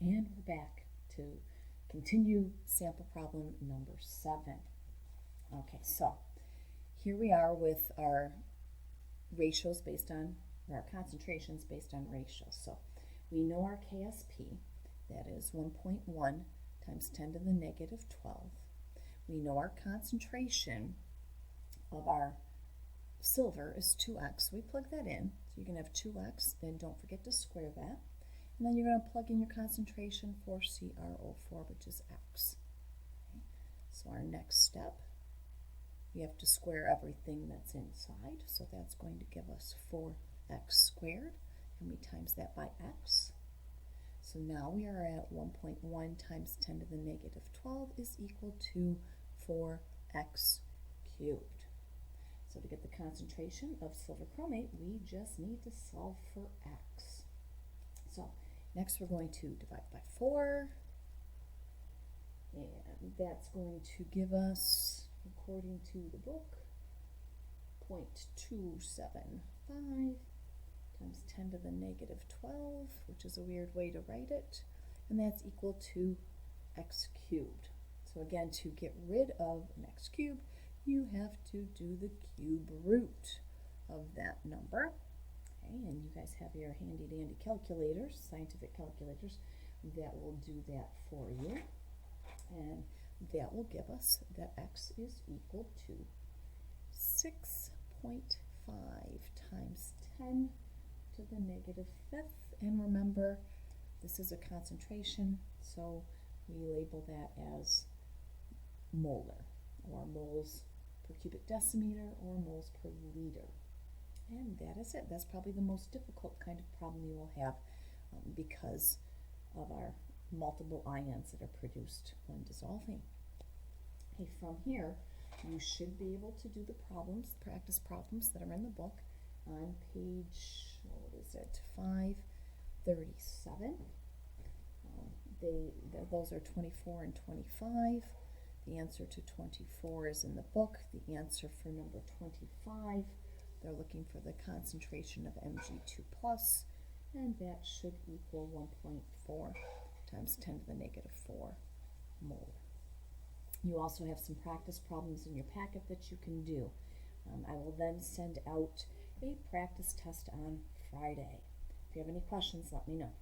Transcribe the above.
And we're back to continue sample problem number 7. Okay, so here we are with our ratios based on, or our concentrations based on ratios. So we know our KSP, that is 1.1 times 10 to the negative 12. We know our concentration of our silver is 2x. We plug that in. So you can have 2x, then don't forget to square that. And then you're going to plug in your concentration for CrO4, which is x. Okay. So our next step, we have to square everything that's inside. So that's going to give us 4x squared, and we times that by x. So now we are at 1.1 times 10 to the negative 12 is equal to 4x cubed. So to get the concentration of silver chromate, we just need to solve for x. So next we're going to divide by 4, and that's going to give us, according to the book, 0.275 times 10 to the negative 12, which is a weird way to write it, and that's equal to x cubed. So again, to get rid of an x cubed, you have to do the cube root of that number. Okay, and you guys have your handy dandy calculators, scientific calculators, that will do that for you. And that will give us that x is equal to 6.5 times 10 to the negative 5th. And remember, this is a concentration, so we label that as molar, or moles per cubic decimeter, or moles per liter. And that is it. That's probably the most difficult kind of problem you will have because of our multiple ions that are produced when dissolving. Okay, from here, you should be able to do the problems, practice problems that are in the book on page, what is it, 537. Those are 24 and 25. The answer to 24 is in the book. The answer for number 25, they're looking for the concentration of Mg2+, and that should equal 1.4 times 10 to the negative 4 molar. You also have some practice problems in your packet that you can do. I will then send out a practice test on Friday. If you have any questions, let me know.